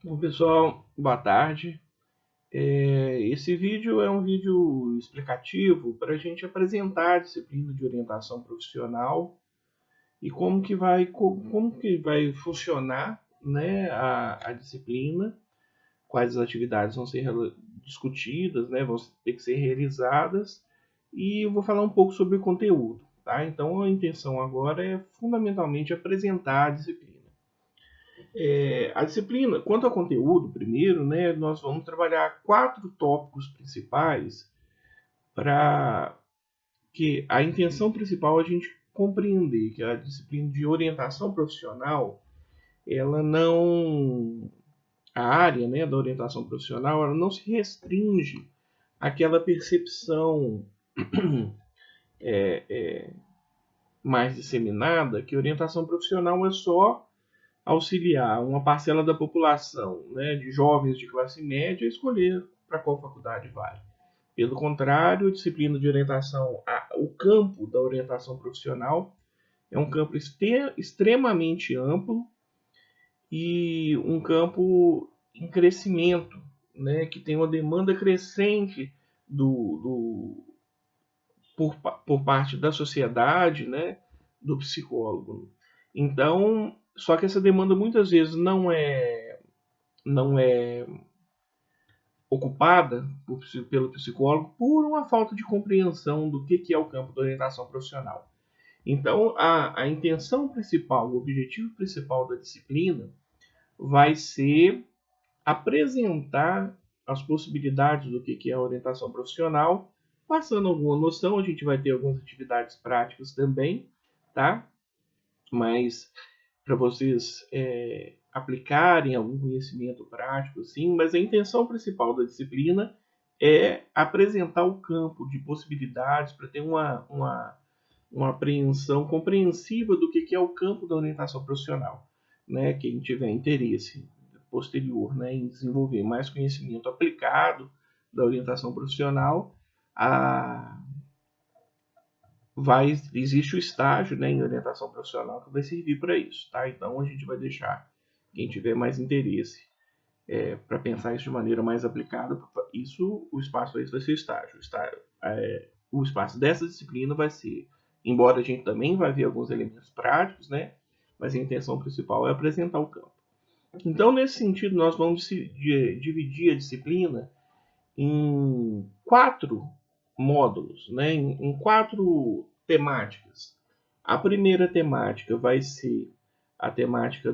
Bom, pessoal, boa tarde. Esse vídeo é um vídeo explicativo para a gente apresentar a disciplina de orientação profissional e como que vai funcionar, né, a disciplina, quais as atividades vão ser discutidas, né, vão ter que ser realizadas e eu vou falar um pouco sobre o conteúdo, tá? Então a intenção agora é fundamentalmente apresentar a disciplina. A disciplina, quanto ao conteúdo, primeiro, né, nós vamos trabalhar 4 tópicos principais para que a intenção principal é a gente compreender que a disciplina de orientação profissional, ela não, a área, né, da orientação profissional, ela não se restringe àquela percepção mais disseminada que orientação profissional é só auxiliar uma parcela da população, né, de jovens de classe média a escolher para qual faculdade vai. Pelo contrário, a disciplina de orientação, o campo da orientação profissional é um campo extremamente amplo e um campo em crescimento, né, que tem uma demanda crescente do, por, por parte da sociedade, né, do psicólogo. Então, só que essa demanda muitas vezes não é ocupada pelo psicólogo por uma falta de compreensão do que é o campo da orientação profissional. Então, a intenção principal, o objetivo principal da disciplina vai ser apresentar as possibilidades do que é a orientação profissional, passando alguma noção, a gente vai ter algumas atividades práticas também, tá? Mas para vocês aplicarem algum conhecimento prático, assim, mas a intenção principal da disciplina é apresentar o campo de possibilidades para ter uma apreensão compreensiva do que é o campo da orientação profissional. Né? Quem tiver interesse posterior, né, em desenvolver mais conhecimento aplicado da orientação profissional, a, existe o estágio, né, em orientação profissional que vai servir para isso, tá? Então a gente vai deixar quem tiver mais interesse para pensar isso de maneira mais aplicada, isso, o espaço para isso vai ser o estágio. O espaço dessa disciplina vai ser, embora a gente também vai ver alguns elementos práticos, né? Mas a intenção principal é apresentar o campo. Então, nesse sentido, nós vamos dividir a disciplina em 4 módulos, né? Em 4 temáticas. A primeira temática vai ser a temática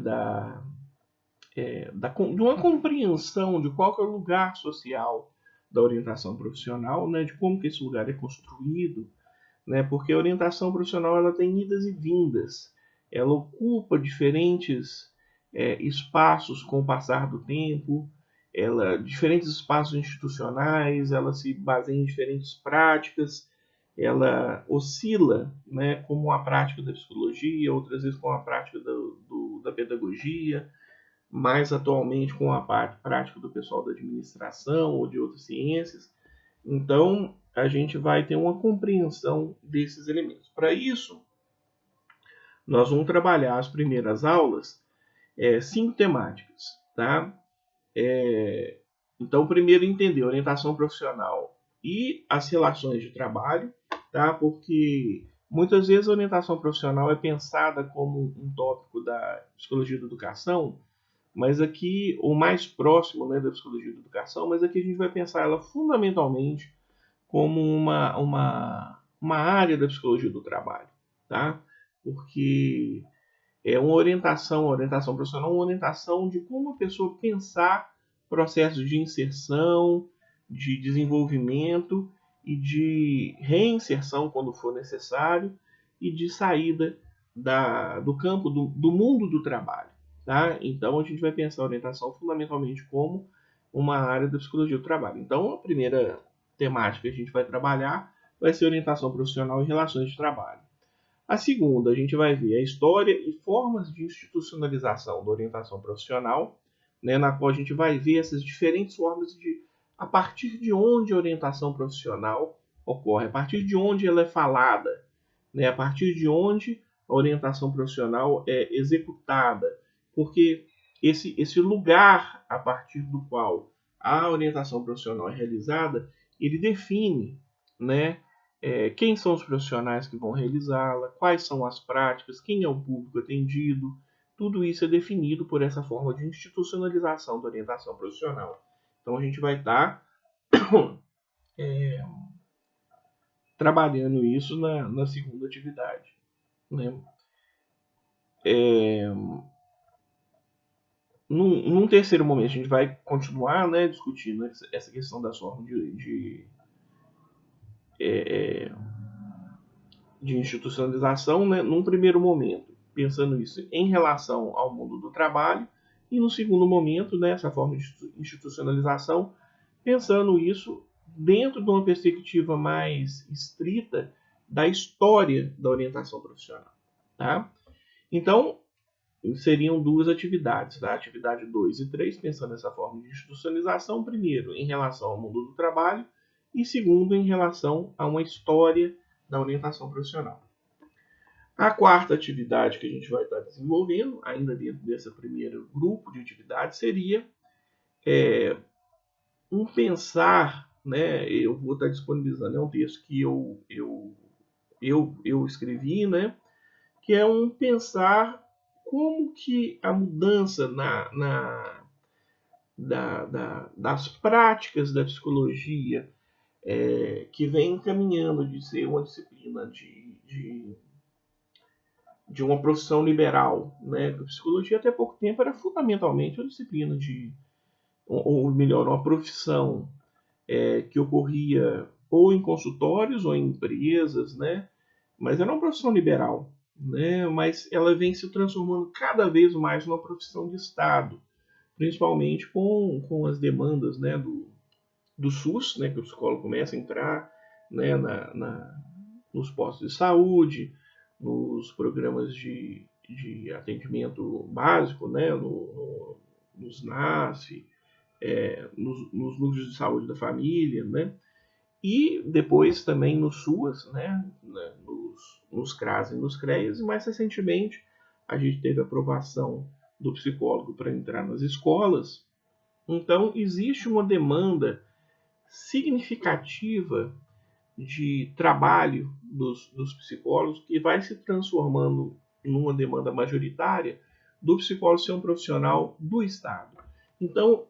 de uma compreensão de qual é o lugar social da orientação profissional, né? De como que esse lugar é construído, né? Porque a orientação profissional ela tem idas e vindas, ela ocupa diferentes espaços com o passar do tempo, diferentes espaços institucionais, ela se baseia em diferentes práticas, ela oscila, né, como a prática da psicologia, outras vezes com a prática da pedagogia, mais atualmente com a prática do pessoal da administração ou de outras ciências. Então, a gente vai ter uma compreensão desses elementos. Para isso, nós vamos trabalhar as primeiras aulas 5 temáticas, tá? Então, primeiro entender orientação profissional e as relações de trabalho, tá? Porque muitas vezes a orientação profissional é pensada como um tópico da psicologia da educação, mas aqui, o mais próximo, né, da psicologia da educação, mas aqui a gente vai pensar ela fundamentalmente como uma área da psicologia do trabalho, tá? Porque é uma orientação profissional, uma orientação de como a pessoa pensar processos de inserção, de desenvolvimento e de reinserção quando for necessário e de saída do campo do mundo do trabalho. Tá? Então a gente vai pensar a orientação fundamentalmente como uma área da psicologia do trabalho. Então a primeira temática que a gente vai trabalhar vai ser orientação profissional e relações de trabalho. A segunda, a gente vai ver a história e formas de institucionalização da orientação profissional, né, na qual a gente vai ver essas diferentes formas de, a partir de onde a orientação profissional ocorre, a partir de onde ela é falada, né, a partir de onde a orientação profissional é executada. Porque esse lugar a partir do qual a orientação profissional é realizada, ele define, né, quem são os profissionais que vão realizá-la, quais são as práticas, quem é o público atendido. Tudo isso é definido por essa forma de institucionalização da orientação profissional. Então a gente vai estar trabalhando isso na segunda atividade, né? Num terceiro momento, a gente vai continuar, né, discutindo essa questão da forma de institucionalização, né, num primeiro momento, pensando isso em relação ao mundo do trabalho, e no segundo momento, né, essa forma de institucionalização, pensando isso dentro de uma perspectiva mais estrita da história da orientação profissional. Tá? Então, seriam duas atividades, tá? Atividade 2 e 3, pensando nessa forma de institucionalização, primeiro, em relação ao mundo do trabalho, e segundo, em relação a uma história da orientação profissional. A quarta atividade que a gente vai estar desenvolvendo, ainda dentro desse primeiro grupo de atividades, seria um pensar, né? Eu vou estar disponibilizando, é um texto que eu escrevi, né? Que é um pensar como que a mudança das práticas da psicologia, que vem caminhando de ser uma disciplina de uma profissão liberal, né? A psicologia até pouco tempo era fundamentalmente uma disciplina ou melhor, uma profissão que ocorria ou em consultórios ou em empresas, né? Mas era uma profissão liberal, né? Mas ela vem se transformando cada vez mais numa profissão de Estado, principalmente com as demandas, né, do SUS, né, que o psicólogo começa a entrar, né, nos postos de saúde, nos programas de atendimento básico, né, nos NASF, nos núcleos de saúde da família, né, e depois também no SUAS, né, nos CRAS e nos CREAS, e mais recentemente a gente teve a aprovação do psicólogo para entrar nas escolas. Então existe uma demanda significativa de trabalho dos psicólogos que vai se transformando numa demanda majoritária do psicólogo ser um profissional do Estado. Então,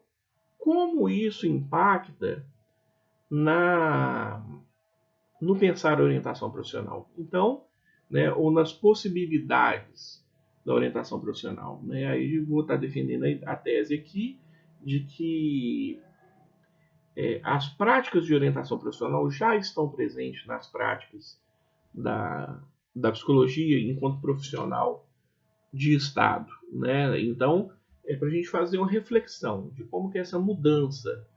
como isso impacta no pensar a orientação profissional? Então, né, ou nas possibilidades da orientação profissional. Né? Aí eu vou estar defendendo a tese aqui de que as práticas de orientação profissional já estão presentes nas práticas da psicologia enquanto profissional de Estado. Né? Então, é para a gente fazer uma reflexão de como que essa mudança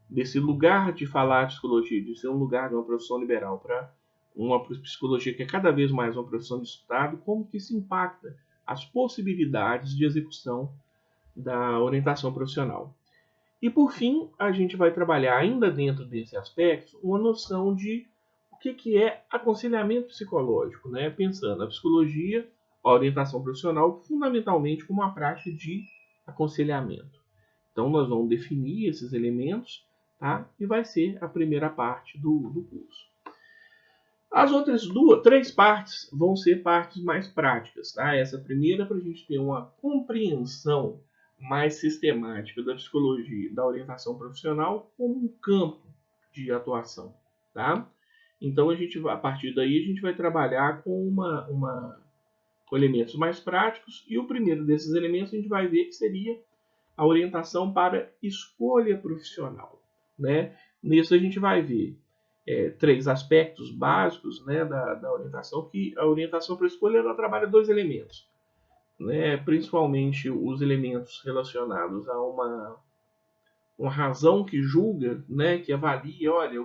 desse lugar de falar psicologia, de ser um lugar de uma profissão liberal para uma psicologia que é cada vez mais uma profissão de Estado, como que isso impacta as possibilidades de execução da orientação profissional. E por fim, a gente vai trabalhar ainda dentro desse aspecto uma noção de o que é aconselhamento psicológico, né? Pensando a psicologia, a orientação profissional, fundamentalmente como uma prática de aconselhamento. Então nós vamos definir esses elementos, tá? E vai ser a primeira parte do curso. As outras três partes vão ser partes mais práticas, tá? Essa primeira é para a gente ter uma compreensão mais sistemática da psicologia, da orientação profissional como um campo de atuação, tá? Então a partir daí a gente vai trabalhar com com elementos mais práticos, e o primeiro desses elementos a gente vai ver que seria a orientação para escolha profissional, né? Nisso a gente vai ver três aspectos básicos, né, da orientação, que a orientação para escolha ela trabalha dois elementos, né, principalmente os elementos relacionados a uma razão que julga, né, que avalia, olha,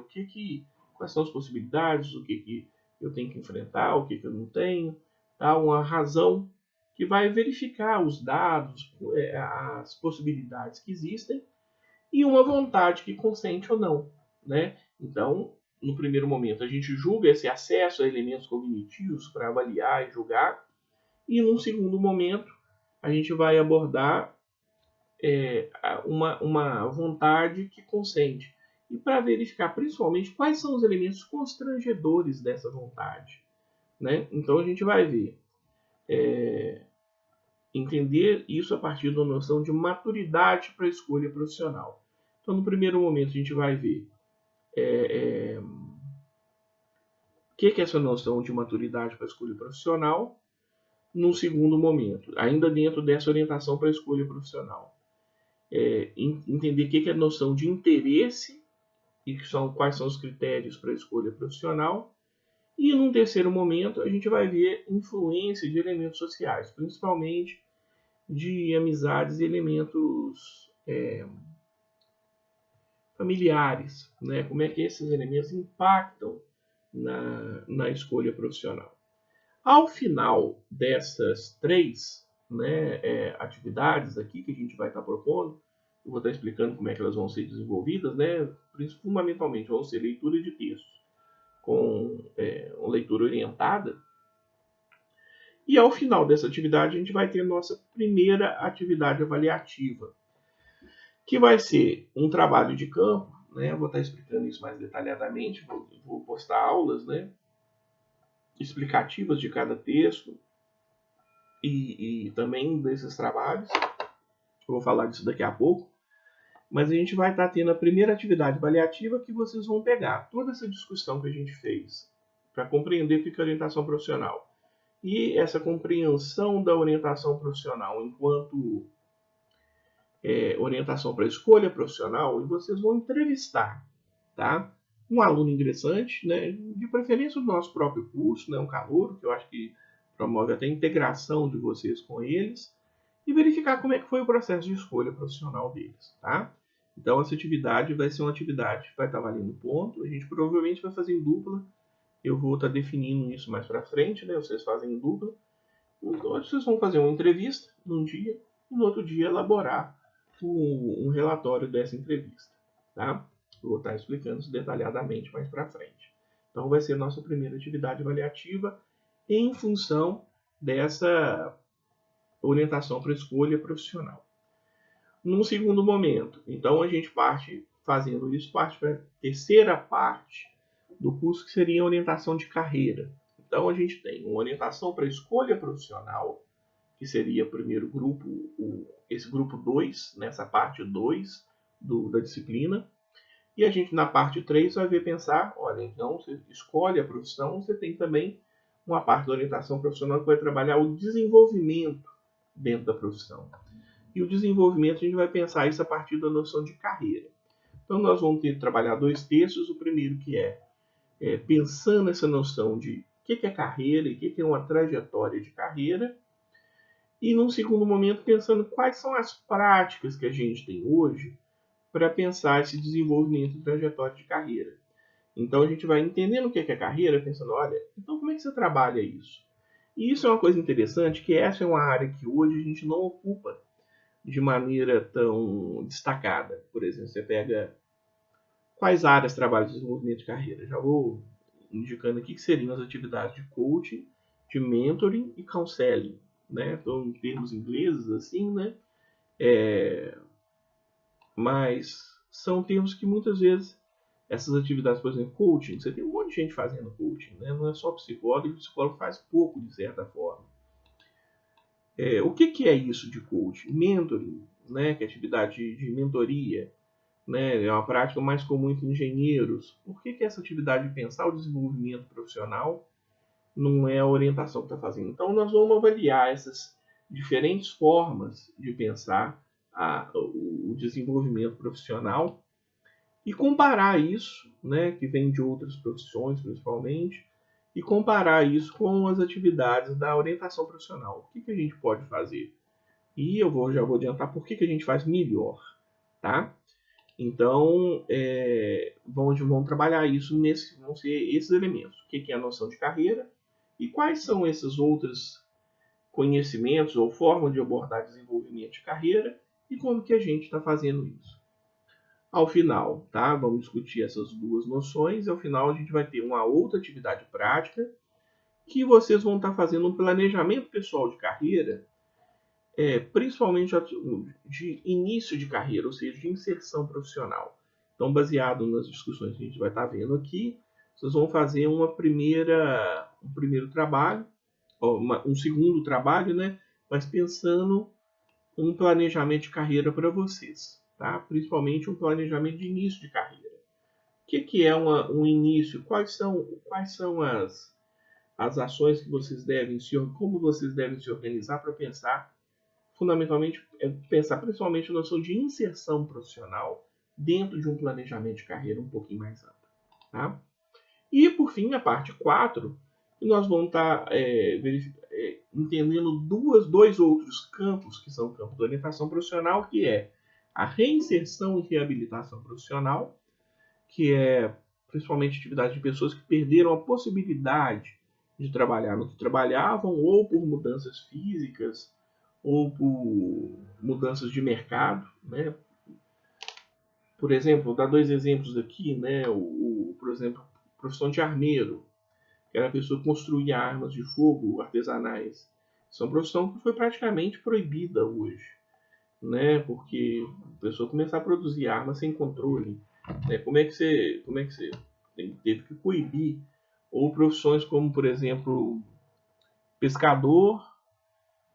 quais são as possibilidades, o que eu tenho que enfrentar, o que eu não tenho, tá? Uma razão que vai verificar os dados, as possibilidades que existem, e uma vontade que consente ou não, né? Então, no primeiro momento, a gente julga esse acesso a elementos cognitivos para avaliar e julgar, e num segundo momento, a gente vai abordar uma vontade que consente. E para verificar principalmente quais são os elementos constrangedores dessa vontade. Né? Então a gente vai ver, entender isso a partir da noção de maturidade para a escolha profissional. Então no primeiro momento a gente vai ver o que é essa noção de maturidade para a escolha profissional. Num segundo momento, ainda dentro dessa orientação para a escolha profissional, entender o que é a noção de interesse e quais são os critérios para a escolha profissional. E num terceiro momento, a gente vai ver influência de elementos sociais, principalmente de amizades e elementos familiares, né? Como é que esses elementos impactam na escolha profissional. Ao final dessas 3 atividades aqui que a gente vai estar propondo, eu vou estar explicando como é que elas vão ser desenvolvidas, né? Fundamentalmente vão ser leitura de textos com uma leitura orientada. E ao final dessa atividade a gente vai ter nossa primeira atividade avaliativa, que vai ser um trabalho de campo, né? Eu vou estar explicando isso mais detalhadamente, vou postar aulas, né, explicativas de cada texto e também desses trabalhos. Eu vou falar disso daqui a pouco. Mas a gente vai estar tendo a primeira atividade avaliativa, que vocês vão pegar toda essa discussão que a gente fez para compreender o que é orientação profissional. E essa compreensão da orientação profissional enquanto orientação para a escolha profissional, e vocês vão entrevistar, tá, um aluno ingressante, né, de preferência do nosso próprio curso, né, um calouro, que eu acho que promove até a integração de vocês com eles, e verificar como é que foi o processo de escolha profissional deles, tá? Então essa atividade vai ser uma atividade que vai estar valendo ponto, a gente provavelmente vai fazer em dupla, eu vou estar definindo isso mais para frente, né? Vocês fazem em dupla, então vocês vão fazer uma entrevista num dia, e no outro dia elaborar um relatório dessa entrevista, tá? Eu vou estar explicando isso detalhadamente mais para frente. Então vai ser a nossa primeira atividade avaliativa em função dessa orientação para escolha profissional. Num segundo momento, então a gente parte fazendo isso, parte para a terceira parte do curso, que seria a orientação de carreira. Então a gente tem uma orientação para escolha profissional, que seria o primeiro grupo, esse grupo 2, nessa parte 2 da disciplina. E a gente na parte 3 vai ver pensar, olha, então você escolhe a profissão, você tem também uma parte da orientação profissional que vai trabalhar o desenvolvimento dentro da profissão. E o desenvolvimento a gente vai pensar isso a partir da noção de carreira. Então nós vamos ter que trabalhar 2 textos, o primeiro que pensando essa noção de o que é carreira e o que é uma trajetória de carreira, e num segundo momento pensando quais são as práticas que a gente tem hoje para pensar esse desenvolvimento e trajetória de carreira. Então a gente vai entendendo o que é carreira, pensando, olha, então como é que você trabalha isso? E isso é uma coisa interessante, que essa é uma área que hoje a gente não ocupa de maneira tão destacada. Por exemplo, você pega quais áreas trabalha de desenvolvimento de carreira. Já vou indicando aqui que seriam as atividades de coaching, de mentoring e counseling, né? Então, em termos ingleses, assim, né? Mas são termos que muitas vezes essas atividades, por exemplo, coaching, você tem um monte de gente fazendo coaching, né? Não é só psicólogo, e o psicólogo faz pouco, de certa forma. O que é isso de coaching? Mentoring, né? Que é atividade de mentoria, né? É uma prática mais comum entre engenheiros. Por que essa atividade de pensar o desenvolvimento profissional não é a orientação que está fazendo? Então, nós vamos avaliar essas diferentes formas de pensar o desenvolvimento profissional e comparar isso, né, que vem de outras profissões principalmente, e comparar isso com as atividades da orientação profissional. O que a gente pode fazer? E já vou adiantar por que a gente faz melhor, tá? Então, vamos trabalhar isso vão ser esses elementos. O que é a noção de carreira e quais são esses outros conhecimentos ou formas de abordar desenvolvimento de carreira e como que a gente está fazendo isso. Ao final, tá? Vamos discutir essas duas noções e ao final a gente vai ter uma outra atividade prática que vocês vão estar fazendo um planejamento pessoal de carreira principalmente de início de carreira, ou seja, de inserção profissional. Então, baseado nas discussões que a gente vai estar vendo aqui, vocês vão fazer um primeiro trabalho, um segundo trabalho, né? Mas pensando um planejamento de carreira para vocês, tá? Principalmente um planejamento de início de carreira. O que é um início? Quais são as ações que vocês como vocês devem se organizar para pensar, fundamentalmente, pensar principalmente na noção de inserção profissional dentro de um planejamento de carreira um pouquinho mais amplo, tá? E, por fim, a parte 4, nós vamos estar entendendo dois outros campos, que são o campo da orientação profissional, que é a reinserção e reabilitação profissional, que é principalmente atividade de pessoas que perderam a possibilidade de trabalhar no que trabalhavam, ou por mudanças físicas, ou por mudanças de mercado, né? Por exemplo, vou dar 2 exemplos aqui, né? Por exemplo, a profissão de armeiro, que era a pessoa que construía armas de fogo artesanais. Isso é uma profissão que foi praticamente proibida hoje, né? Porque a pessoa começar a produzir armas sem controle, né? Como é que você teve que coibir? Ou profissões como, por exemplo, pescador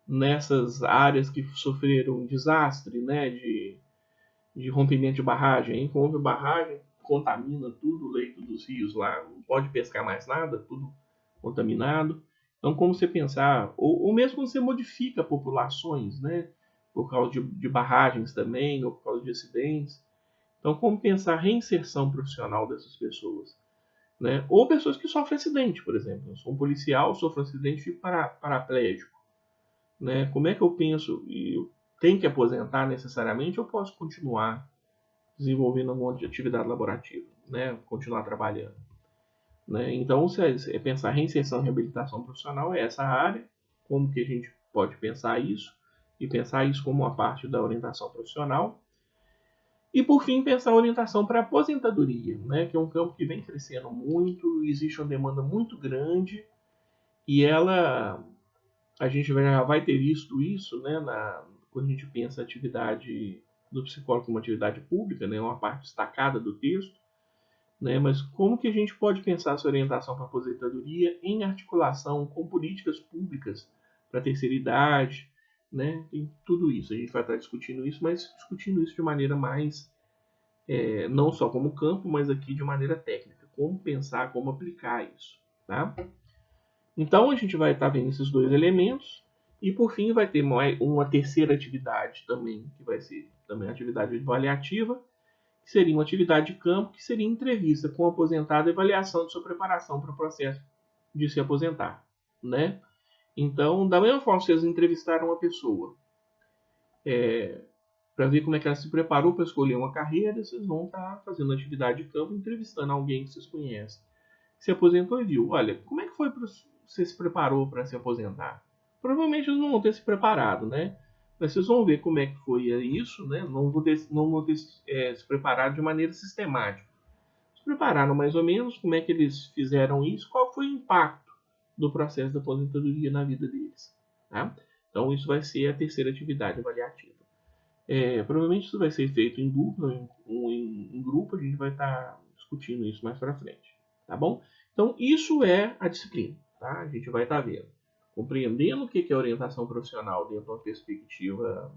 nessas áreas que sofreram desastre, né? De rompimento de barragem. Rompe barragem, contamina tudo o leito dos rios lá, não pode pescar mais nada, tudo contaminado. Então, como você pensar, ou mesmo quando você modifica populações, né, por causa de barragens também, ou por causa de acidentes. Então, como pensar a reinserção profissional dessas pessoas? Né? Ou pessoas que sofrem acidente, por exemplo. Eu sou um policial, sofro um acidente paraplégico. Né? Como é que eu penso? Eu tenho que aposentar necessariamente ou posso continuar desenvolvendo um monte de atividade laborativa, né? Continuar trabalhando. Né? Então, se pensar reinserção e reabilitação profissional, é essa área, como que a gente pode pensar isso, e pensar isso como uma parte da orientação profissional. E, por fim, pensar a orientação para a aposentadoria, né? Que é um campo que vem crescendo muito, existe uma demanda muito grande, e a gente já vai ter visto isso, né? Quando a gente pensa a atividade do psicólogo como atividade pública, né? Uma parte destacada do texto. Né? Mas como que a gente pode pensar essa orientação para a aposentadoria em articulação com políticas públicas para a terceira idade, né? Tem tudo isso. A gente vai estar discutindo isso, mas discutindo isso de maneira mais, não só como campo, mas aqui de maneira técnica. Como pensar, como aplicar isso. Tá? Então a gente vai estar vendo esses 2 elementos e por fim vai ter uma terceira atividade também, que vai ser também a atividade avaliativa, que seria uma atividade de campo, que seria entrevista com o aposentado e avaliação de sua preparação para o processo de se aposentar, né? Então, da mesma forma que vocês entrevistaram uma pessoa para ver como é que ela se preparou para escolher uma carreira, vocês vão estar fazendo atividade de campo, entrevistando alguém que vocês conhecem, que se aposentou e viu, olha, como é que foi para você se preparou para se aposentar? Provavelmente eles não vão ter se preparado, né? Mas vocês vão ver como é que foi isso, né? Não vão ter se preparado de maneira sistemática. Se prepararam mais ou menos, como é que eles fizeram isso, qual foi o impacto do processo da aposentadoria na vida deles. Tá? Então isso vai ser a terceira atividade avaliativa. Provavelmente isso vai ser feito em dupla, em grupo, a gente vai estar discutindo isso mais para frente. Tá bom? Então isso é a disciplina. Tá? A gente vai estar vendo. Compreendendo o que é orientação profissional dentro de uma perspectiva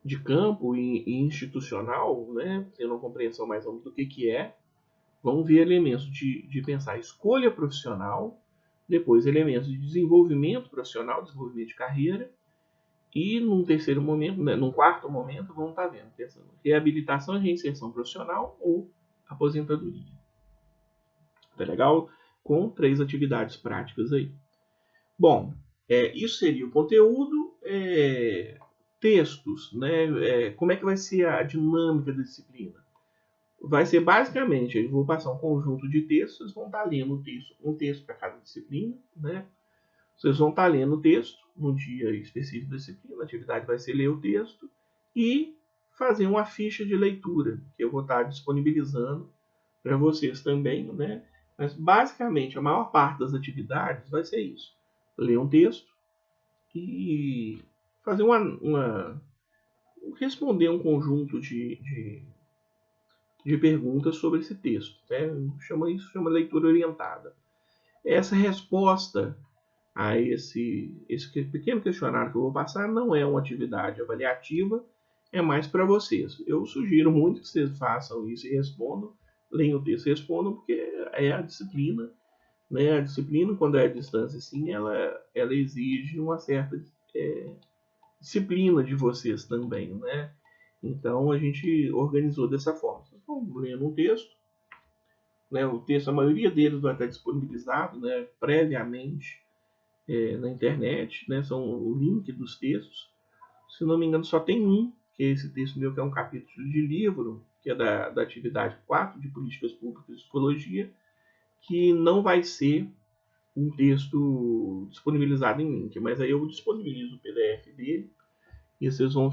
de campo e institucional, né? Tendo uma compreensão mais ampla do que é, vamos ver elementos de pensar escolha profissional, depois elementos de desenvolvimento profissional, desenvolvimento de carreira, e num terceiro momento, né, num quarto momento, vamos estar vendo, pensando reabilitação e reinserção profissional ou aposentadoria. Tá legal? Com 3 atividades práticas aí. Bom, isso seria o conteúdo. Textos, né? Como é que vai ser a dinâmica da disciplina? Vai ser basicamente, eu vou passar um conjunto de textos, vocês vão estar lendo um texto para cada disciplina, né? Vocês vão estar lendo o texto no dia específico da disciplina, a atividade vai ser ler o texto e fazer uma ficha de leitura, que eu vou estar disponibilizando para vocês também, né? Mas basicamente a maior parte das atividades vai ser isso. ler um texto e fazer responder um conjunto de perguntas sobre esse texto. Né? Isso chama leitura orientada. Essa resposta a esse pequeno questionário que eu vou passar não é uma atividade avaliativa, é mais para vocês. Eu sugiro muito que vocês façam isso e respondam, leiam o texto e respondam, porque é a disciplina. Né? A disciplina, quando é à distância, assim, ela exige uma certa disciplina de vocês também. Né? Então a gente organizou dessa forma. Vocês vão lendo um texto, né? O texto, a maioria deles vai estar disponibilizado, né, previamente na internet, né? São o link dos textos. Se não me engano, só tem um, que é esse texto meu, que é um capítulo de livro, que é da atividade 4 de Políticas Públicas de Psicologia, que não vai ser um texto disponibilizado em link, mas aí eu disponibilizo o PDF dele e vocês vão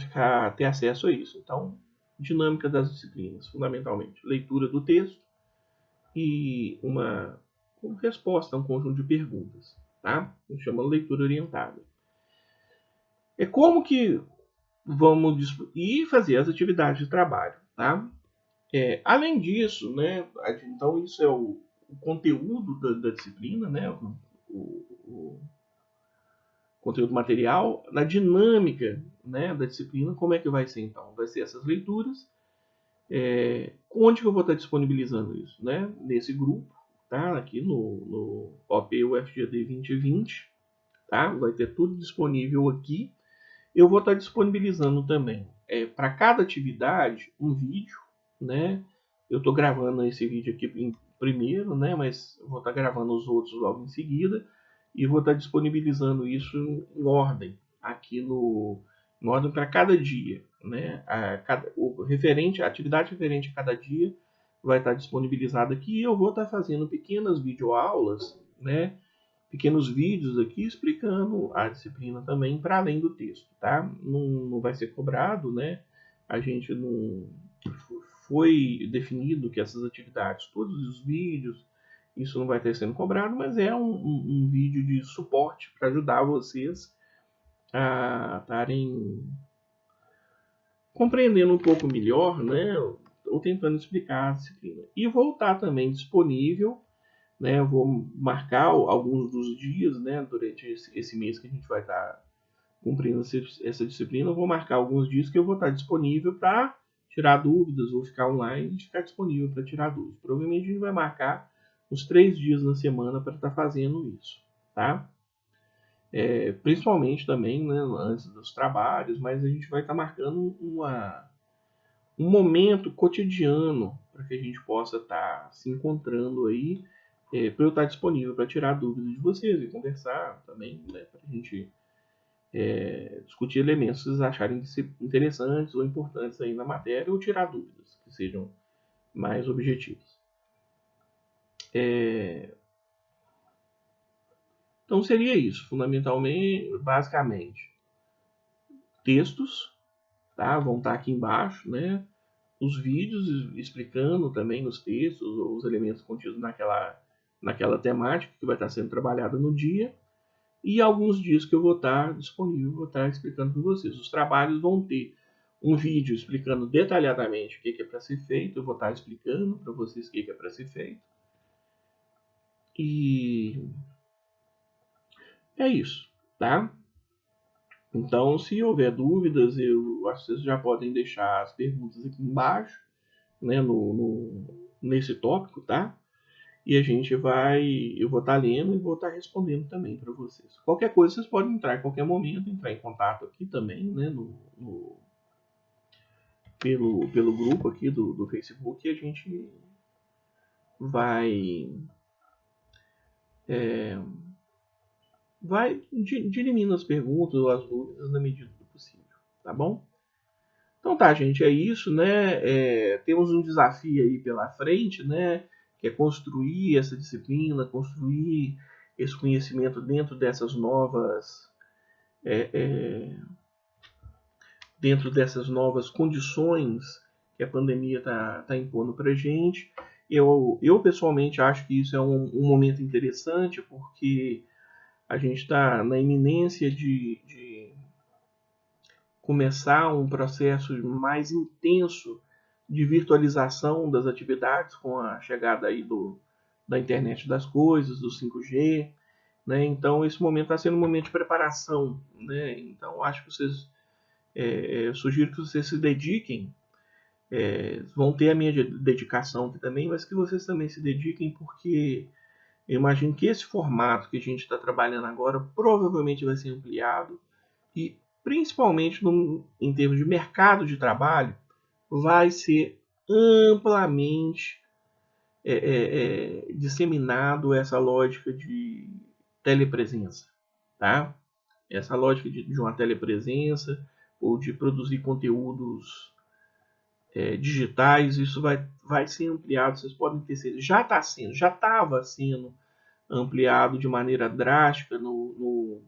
ter acesso a isso. Então, dinâmica das disciplinas, fundamentalmente, leitura do texto e uma resposta a um conjunto de perguntas, tá? A gente chama de leitura orientada. É como que vamos e fazer as atividades de trabalho, tá? Além disso, né? Então isso é o conteúdo da disciplina, né? O conteúdo material, na dinâmica, né, da disciplina, como é que vai ser então? Vai ser essas leituras. Onde que eu vou estar disponibilizando isso? Né? Nesse grupo, tá? Aqui no OP UFGD 2020, tá? Vai ter tudo disponível aqui. Eu vou estar disponibilizando também para cada atividade um vídeo, né? Eu estou gravando esse vídeo aqui primeiro, né? Mas eu vou estar gravando os outros logo em seguida e vou estar disponibilizando isso em ordem aqui em ordem para cada dia, né? A atividade referente a cada dia vai estar disponibilizada aqui. E eu vou estar fazendo pequenas videoaulas, né? Pequenos vídeos aqui explicando a disciplina também para além do texto, tá? Não vai ser cobrado, né? A gente não foi definido que essas atividades, todos os vídeos, isso não vai ter sendo cobrado, mas é um vídeo de suporte para ajudar vocês a estarem compreendendo um pouco melhor, né? Ou tentando explicar a disciplina. E vou estar também disponível, né? Eu vou marcar alguns dos dias, né? Durante esse mês que a gente vai estar cumprindo essa disciplina, eu vou marcar alguns dias que eu vou estar disponível para tirar dúvidas, vou ficar online e ficar disponível para tirar dúvidas. Provavelmente a gente vai marcar uns 3 dias na semana para estar fazendo isso, tá? Principalmente também, né, antes dos trabalhos, mas a gente vai estar marcando um momento cotidiano para que a gente possa estar se encontrando aí, para eu estar disponível para tirar dúvidas de vocês e conversar também, né, para a gente discutir elementos que vocês acharem interessantes ou importantes aí na matéria ou tirar dúvidas que sejam mais objetivas. Então seria isso, fundamentalmente, basicamente, textos, tá? Vão estar aqui embaixo, né? Os vídeos explicando também nos textos os elementos contidos naquela temática que vai estar sendo trabalhada no dia. E alguns dias que eu vou estar disponível, vou estar explicando para vocês. Os trabalhos vão ter um vídeo explicando detalhadamente o que é para ser feito. Eu vou estar explicando para vocês o que é para ser feito. E é isso, tá? Então, se houver dúvidas, eu acho que vocês já podem deixar as perguntas aqui embaixo, né, nesse tópico, tá? E eu vou estar lendo e vou estar respondendo também para vocês. Qualquer coisa, vocês podem entrar em qualquer momento, entrar em contato aqui também, né, pelo grupo aqui do Facebook, e a gente vai diminuindo as perguntas ou as dúvidas na medida do possível, tá bom? Então tá, gente, é isso, né? Temos um desafio aí pela frente, né? Que é construir essa disciplina, construir esse conhecimento dentro dessas novas condições que a pandemia está impondo para a gente. Eu pessoalmente acho que isso é um momento interessante, porque a gente está na iminência de começar um processo mais intenso de virtualização das atividades com a chegada aí da internet das coisas, do 5G, né? Então esse momento está sendo um momento de preparação, né? Então acho que vocês, eu sugiro que vocês se dediquem, vão ter a minha dedicação aqui também, mas que vocês também se dediquem, porque eu imagino que esse formato que a gente está trabalhando agora provavelmente vai ser ampliado e principalmente em termos de mercado de trabalho, vai ser amplamente disseminado essa lógica de telepresença, tá? Essa lógica de uma telepresença ou de produzir conteúdos digitais, isso vai ser ampliado. Vocês podem ter certeza, já estava sendo ampliado de maneira drástica no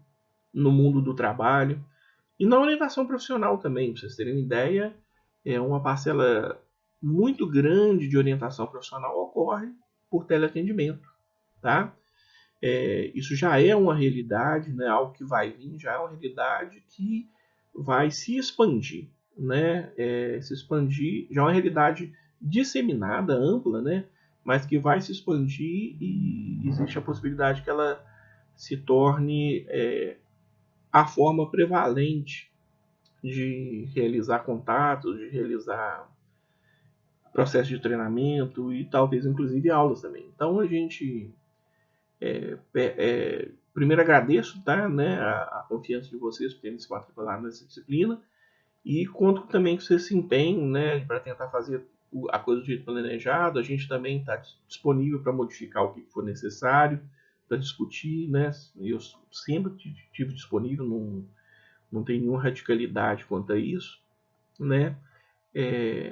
mundo do trabalho e na orientação profissional também. Para vocês terem uma ideia, uma parcela muito grande de orientação profissional ocorre por teleatendimento, tá? Isso já é uma realidade, né? Algo que vai vir, já é uma realidade que vai se expandir, né? Se expandir, já é uma realidade disseminada, ampla, né? Mas que vai se expandir e existe a possibilidade que ela se torne a forma prevalente de realizar contatos, de realizar processo de treinamento e talvez inclusive aulas também. Então a gente primeiro agradeço, tá, né, a confiança de vocês por terem se matriculado nessa disciplina e conto também que vocês se empenhem, né, para tentar fazer a coisa do jeito planejado. A gente também está disponível para modificar o que for necessário, para discutir, né. Eu sempre estive disponível, não tem nenhuma radicalidade quanto a isso, né.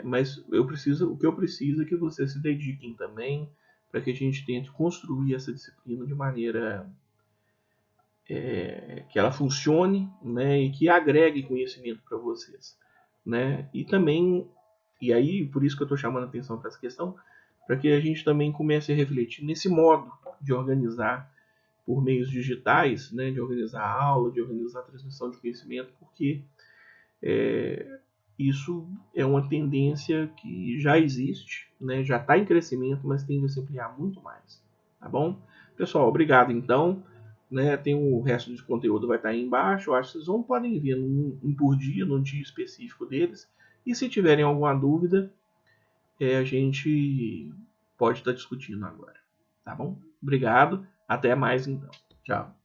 Mas o que eu preciso é que vocês se dediquem também para que a gente tente construir essa disciplina de maneira que ela funcione, né, e que agregue conhecimento para vocês, né? E também, e aí por isso que eu estou chamando a atenção para essa questão, para que a gente também comece a refletir nesse modo de organizar por meios digitais, né, de organizar a aula, de organizar a transmissão de conhecimento, porque isso é uma tendência que já existe, né, já está em crescimento, mas tende a se ampliar muito mais, tá bom? Pessoal, obrigado então. Né, tem o resto do conteúdo vai estar aí embaixo. Eu acho que vocês podem ver um por dia, num dia específico deles. E se tiverem alguma dúvida, a gente pode estar discutindo agora, tá bom? Obrigado, até mais então. Tchau.